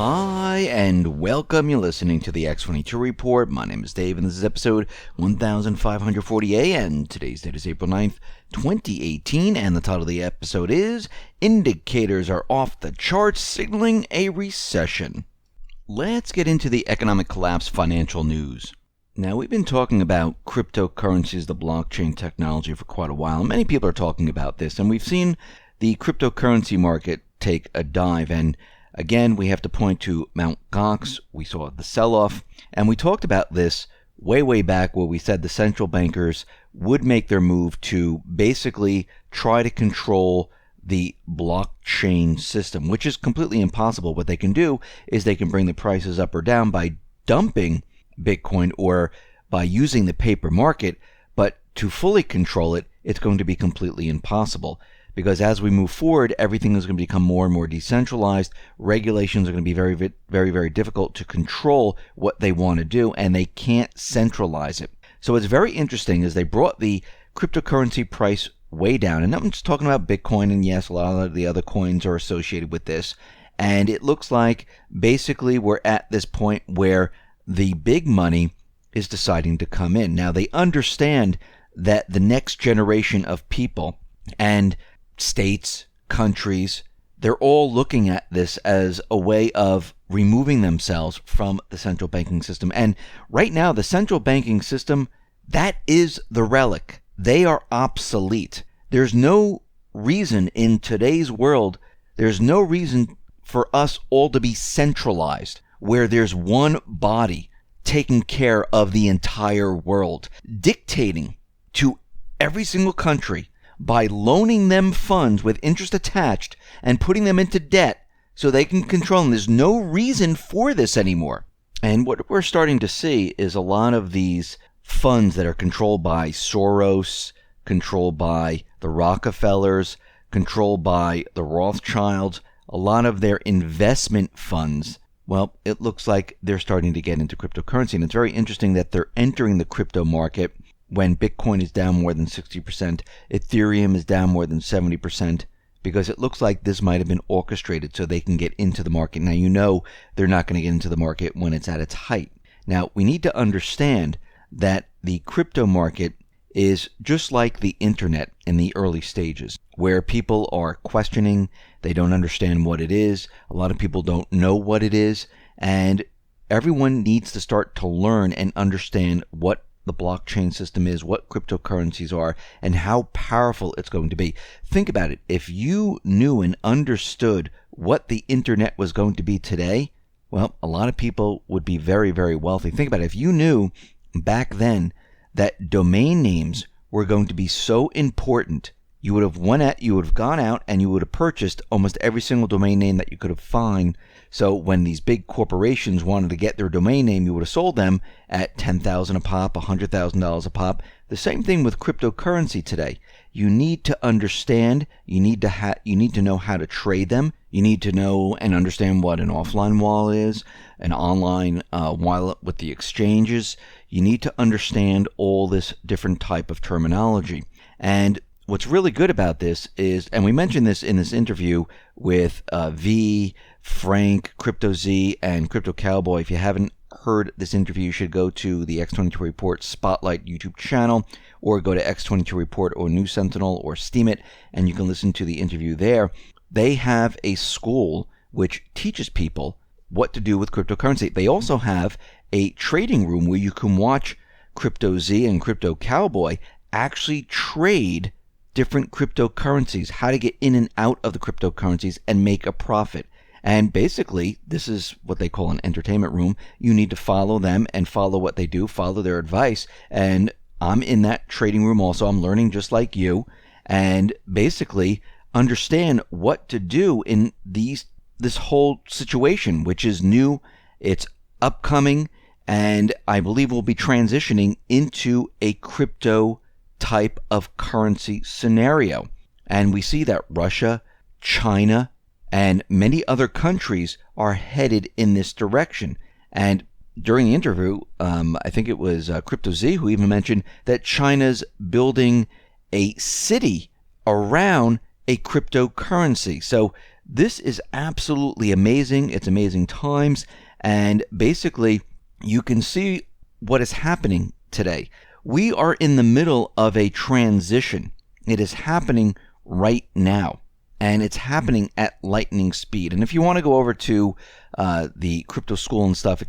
Hi, and welcome. You're listening to the X22 Report. My name is Dave, and this is episode 1540A, and today's date is April 9th, 2018, and the title of the episode is Indicators Are Off the Charts, Signaling a Recession. Let's get into the economic collapse financial news. Now, we've been talking about cryptocurrencies, the blockchain technology, for quite a while. Many people are talking about this, and we've seen the cryptocurrency market take a dive, and again, we have to point to Mt. Gox. We saw the sell-off, and we talked about this way back where we said the central bankers would make their move to basically try to control the blockchain system, which is completely impossible. What they can do is they can bring the prices up or down by dumping Bitcoin or by using the paper market, but to fully control it, it's going to be completely impossible. Because as we move forward, everything is going to become more and more decentralized. Regulations are going to be very difficult to control what they want to do, and they can't centralize it. So what's very interesting is they brought the cryptocurrency price way down. And I'm just talking about Bitcoin, and yes, a lot of the other coins are associated with this. And it looks like basically we're at this point where the big money is deciding to come in. Now, they understand that the next generation of people and states, countries, they're all looking at this as a way of removing themselves from the central banking system. And right now, the central banking system, that is the relic. They are obsolete. There's no reason in today's world, there's no reason for us all to be centralized, where there's one body taking care of the entire world, dictating to every single country by loaning them funds with interest attached and putting them into debt so they can control them. There's no reason for this anymore. And what we're starting to see is a lot of these funds that are controlled by Soros, controlled by the Rockefellers, controlled by the Rothschilds, a lot of their investment funds. Well, it looks like they're starting to get into cryptocurrency. And it's very interesting that they're entering the crypto market when Bitcoin is down more than 60%, Ethereum is down more than 70%, because it looks like this might have been orchestrated so they can get into the market. Now, you know they're not going to get into the market when it's at its height. Now, we need to understand that the crypto market is just like the internet in the early stages, where people are questioning, they don't understand what it is, a lot of people don't know what it is, and everyone needs to start to learn and understand what the blockchain system is, what cryptocurrencies are, and how powerful it's going to be. Think about it. If you knew and understood what the internet was going to be today, well, a lot of people would be very wealthy. Think about it. If you knew back then that domain names were going to be so important, you would have gone out and you would have purchased almost every single domain name that you could have found. So when these big corporations wanted to get their domain name, you would have sold them at $10,000 a pop, $100,000 a pop. The same thing with cryptocurrency today. You need to understand, you need to know how to trade them. You need to know and understand what an offline wallet is, an online wallet with the exchanges. You need to understand all this different type of terminology. And what's really good about this is, and we mentioned this in this interview with V, Frank, CryptoZ, and Crypto Cowboy. If you haven't heard this interview, you should go to the X22 Report Spotlight YouTube channel, or go to X22 Report or News Sentinel or Steam it, and you can listen to the interview there. They have a school which teaches people what to do with cryptocurrency. They also have a trading room where you can watch CryptoZ and Crypto Cowboy actually trade different cryptocurrencies, how to get in and out of the cryptocurrencies and make a profit. And basically, this is what they call an entertainment room. You need to follow them and follow what they do, follow their advice. And I'm in that trading room also. I'm learning just like you, and basically understand what to do in this whole situation, which is new, it's upcoming, and I believe we'll be transitioning into a crypto type of currency scenario. And we see that Russia, China, and many other countries are headed in this direction. And during the interview, I think it was CryptoZ who even mentioned that China's building a city around a cryptocurrency. So This is absolutely amazing. It's amazing times. And basically, you can see what is happening today. We are in the middle of a transition. It is happening right now. And it's happening at lightning speed. And if you want to go over to the crypto school and stuff,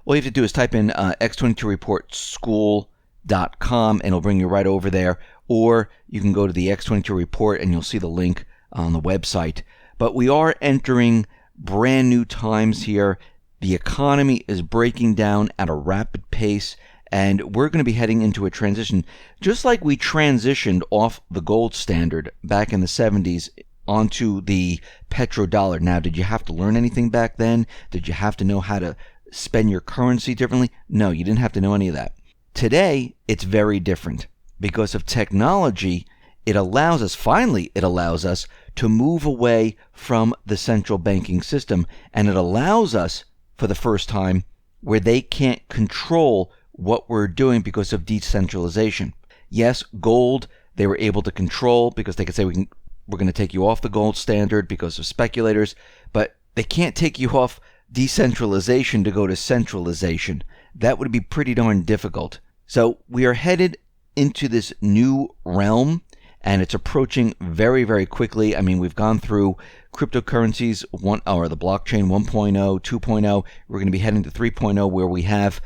all you have to do is type in X22 Report school.com and it'll bring you right over there. Or you can go to the X22 Report and you'll see the link on the website. But we are entering brand new times here. The economy is breaking down at a rapid pace, and we're going to be heading into a transition. Just like we transitioned off the gold standard back in the 70s onto the petrodollar. Now, did you have to learn anything back then? Did you have to know how to spend your currency differently? No, you didn't have to know any of that. Today, it's very different. Because of technology, it allows us to move away from the central banking system, and it allows us, for the first time, where they can't control what we're doing because of decentralization. Yes, gold, they were able to control because they could say we're going to take you off the gold standard because of speculators, but they can't take you off decentralization to go to centralization. That would be pretty darn difficult. So we are headed into this new realm, and it's approaching very, very quickly. I mean, we've gone through cryptocurrencies, the blockchain 1.0, 2.0. We're going to be heading to 3.0, where we have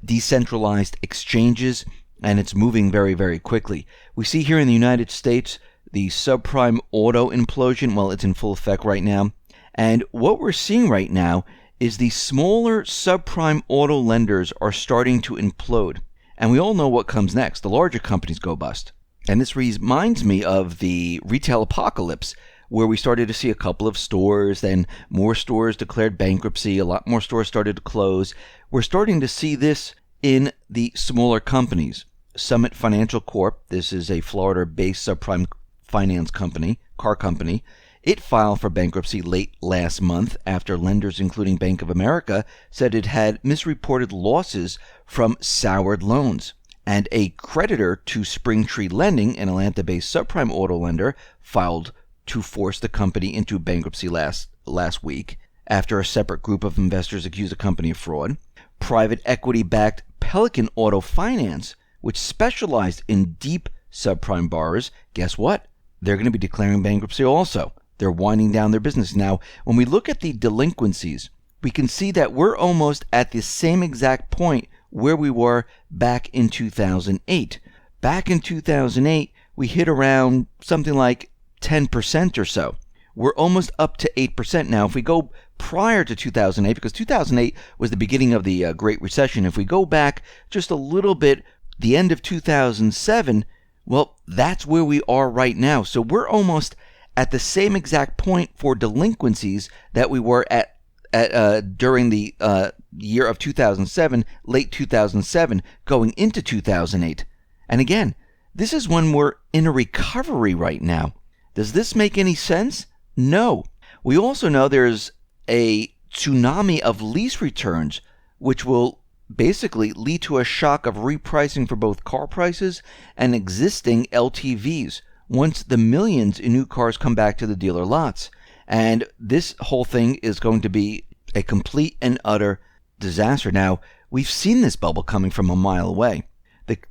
decentralized exchanges, and it's moving very, very quickly. We see here in the United States the subprime auto implosion. Well, it's in full effect right now. And what we're seeing right now is the smaller subprime auto lenders are starting to implode. And we all know what comes next. The larger companies go bust. And this reminds me of the retail apocalypse, where we started to see a couple of stores, then more stores declared bankruptcy, a lot more stores started to close. We're starting to see this in the smaller companies. Summit Financial Corp, this is a Florida-based subprime finance company, car company. It filed for bankruptcy late last month after lenders, including Bank of America, said it had misreported losses from soured loans. And a creditor to Springtree Lending, an Atlanta-based subprime auto lender, filed to force the company into bankruptcy last week after a separate group of investors accused the company of fraud. Private equity-backed Pelican Auto Finance, which specialized in deep subprime borrowers, guess what? They're going to be declaring bankruptcy also. They're winding down their business. Now, when we look at the delinquencies, we can see that we're almost at the same exact point where we were back in 2008. Back in 2008, we hit around something like 10% or so. We're almost up to 8% now. If we go prior to 2008, because 2008 was the beginning of the Great Recession, if we go back just a little bit, the end of 2007, well, that's where we are right now. So we're almost at the same exact point for delinquencies that we were at during the year of 2007, late 2007, going into 2008. And again, this is when we're in a recovery right now. Does this make any sense? No. We also know there's a tsunami of lease returns, which will basically lead to a shock of repricing for both car prices and existing LTVs once the millions in new cars come back to the dealer lots. And this whole thing is going to be a complete and utter disaster. Now, we've seen this bubble coming from a mile away.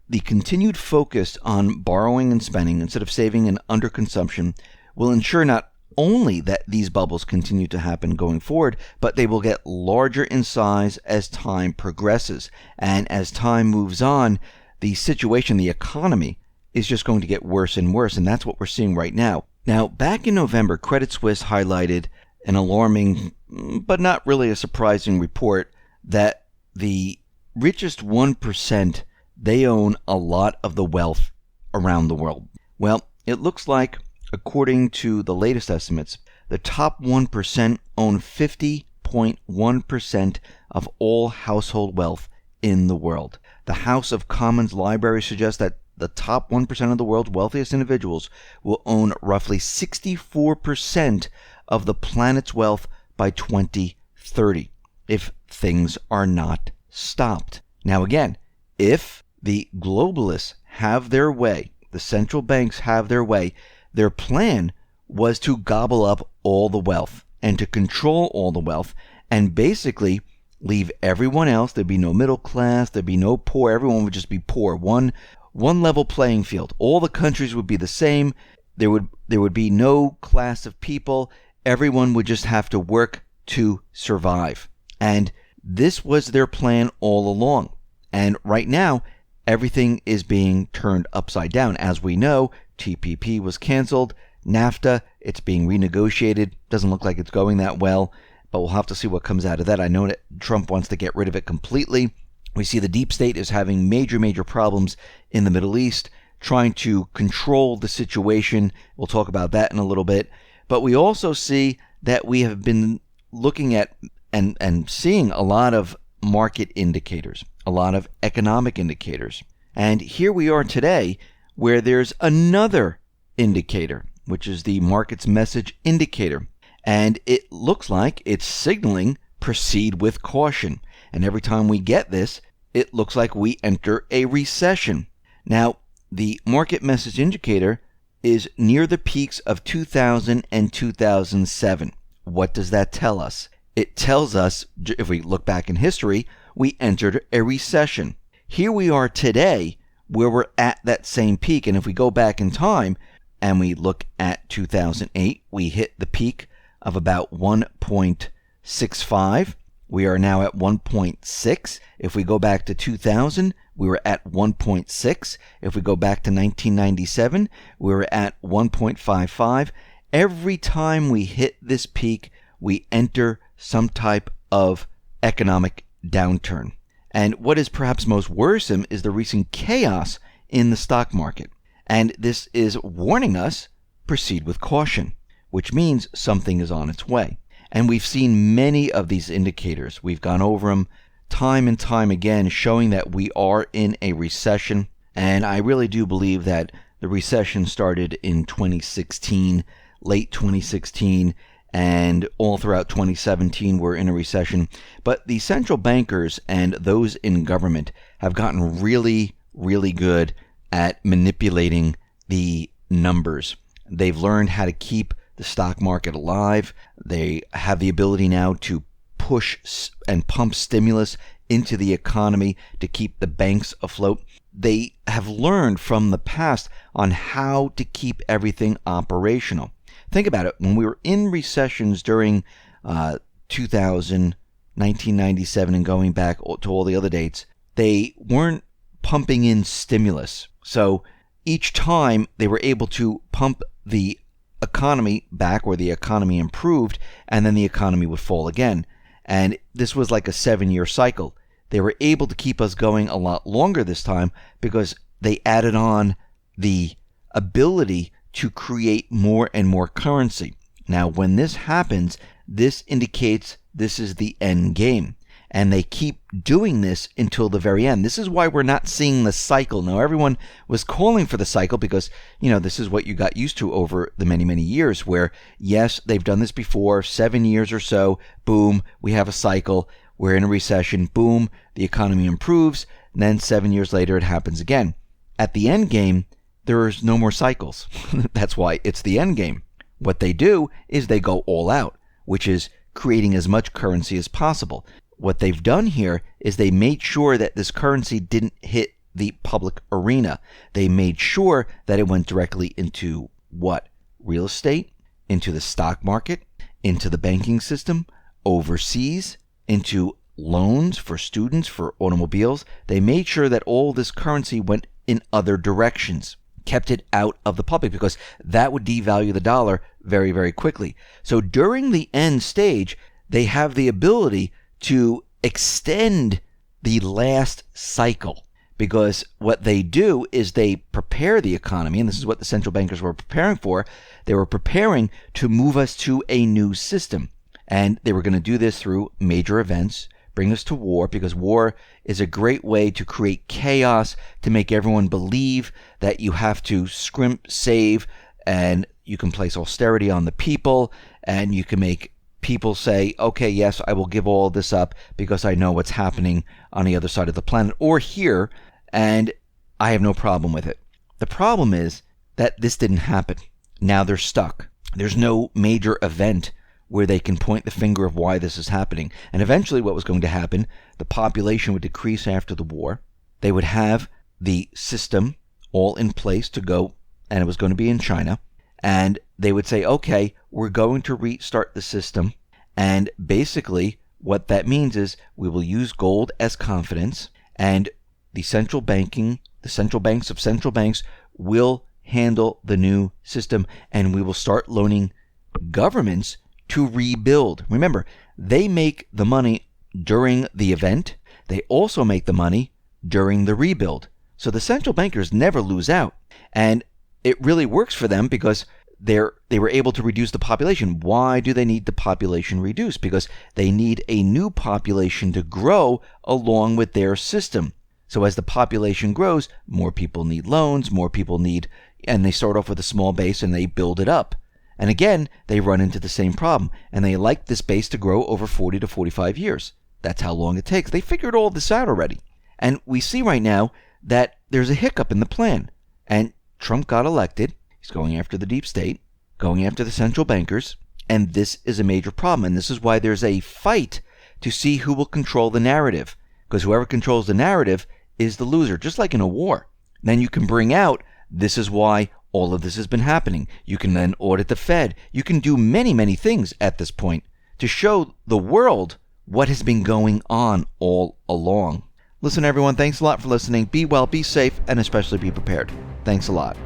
The continued focus on borrowing and spending instead of saving and underconsumption will ensure not only that these bubbles continue to happen going forward, but they will get larger in size as time progresses. And as time moves on, the situation, the economy, is just going to get worse and worse, and that's what we're seeing right now. Now, back in November, Credit Suisse highlighted an alarming, but not really a surprising report that the richest 1%, they own a lot of the wealth around the world. Well, it looks like, according to the latest estimates, the top 1% own 50.1% of all household wealth in the world. The House of Commons Library suggests that the top 1% of the world's wealthiest individuals will own roughly 64% of the planet's wealth by 2030, if things are not stopped. Now again, if the globalists have their way, the central banks have their way, their plan was to gobble up all the wealth and to control all the wealth and basically leave everyone else. There'd be no middle class, there'd be no poor, everyone would just be poor. One level playing field. All the countries would be the same. There would be no class of people. Everyone would just have to work to survive. And this was their plan all along. And right now, everything is being turned upside down. As we know, TPP was canceled. NAFTA, it's being renegotiated. Doesn't look like it's going that well, but we'll have to see what comes out of that. I know that Trump wants to get rid of it completely. We see the deep state is having major problems in the Middle East, trying to control the situation. We'll talk about that in a little bit. But we also see that we have been looking at and seeing a lot of market indicators, a lot of economic indicators. And here we are today where there's another indicator, which is the market's message indicator. And it looks like it's signaling proceed with caution. And every time we get this, it looks like we enter a recession. Now, the market message indicator is near the peaks of 2000 and 2007. What does that tell us? It tells us, if we look back in history, we entered a recession. Here we are today where we're at that same peak. And if we go back in time and we look at 2008, we hit the peak of about 1.65. We are now at 1.6. If we go back to 2000, we were at 1.6. If we go back to 1997, we were at 1.55. Every time we hit this peak, we enter some type of economic downturn. And what is perhaps most worrisome is the recent chaos in the stock market. And this is warning us, proceed with caution, which means something is on its way. And we've seen many of these indicators. We've gone over them time and time again, showing that we are in a recession. And I really do believe that the recession started in 2016, late 2016, and all throughout 2017 we're in a recession. But the central bankers and those in government have gotten really good at manipulating the numbers. They've learned how to keep the stock market alive. They have the ability now to push and pump stimulus into the economy to keep the banks afloat. They have learned from the past on how to keep everything operational. Think about it. When we were in recessions during 2000, 1997, and going back to all the other dates, they weren't pumping in stimulus. So each time they were able to pump the economy back, or the economy improved, and then the economy would fall again. And this was like a 7-year cycle. They were able to keep us going a lot longer this time because they added on the ability to create more and more currency. Now, when this happens, this indicates this is the end game. And they keep doing this until the very end. This is why we're not seeing the cycle. Now, everyone was calling for the cycle because, this is what you got used to over the many years where, yes, they've done this before, 7 years or so, boom, we have a cycle, we're in a recession, boom, the economy improves, and then 7 years later it happens again. At the end game, there's no more cycles. That's why it's the end game. What they do is they go all out, which is creating as much currency as possible. What they've done here is they made sure that this currency didn't hit the public arena. They made sure that it went directly into what? Real estate, into the stock market, into the banking system, overseas, into loans for students, for automobiles. They made sure that all this currency went in other directions, kept it out of the public, because that would devalue the dollar very quickly. So during the end stage, they have the ability to extend the last cycle, because what they do is they prepare the economy, and this is what the central bankers were preparing for. They were preparing to move us to a new system, and they were going to do this through major events, bring us to war, because war is a great way to create chaos, to make everyone believe that you have to scrimp, save, and you can place austerity on the people, and you can make people say, okay, yes, I will give all this up because I know what's happening on the other side of the planet or here, and I have no problem with it. The problem is that this didn't happen. Now they're stuck. There's no major event where they can point the finger of why this is happening. And eventually what was going to happen, the population would decrease after the war. They would have the system all in place to go, and it was going to be in China. And they would say, okay, we're going to restart the system. And basically what that means is we will use gold as confidence, and the central banks of central banks will handle the new system, and we will start loaning governments to rebuild. Remember, they make the money during the event. They also make the money during the rebuild. So the central bankers never lose out. And it really works for them because they were able to reduce the population. Why do they need the population reduced? Because they need a new population to grow along with their system. So as the population grows, more people need loans, more people need, and they start off with a small base and they build it up. And again, they run into the same problem, and they like this base to grow over 40 to 45 years. That's how long it takes. They figured all this out already. And we see right now that there's a hiccup in the plan. And Trump got elected. He's going after the deep state, going after the central bankers, and this is a major problem. And this is why there's a fight to see who will control the narrative, because whoever controls the narrative is the loser, just like in a war. Then you can bring out, this is why all of this has been happening. You can then audit the Fed. You can do many, many things at this point to show the world what has been going on all along. Listen, everyone, thanks a lot for listening. Be well, be safe, and especially be prepared. Thanks a lot.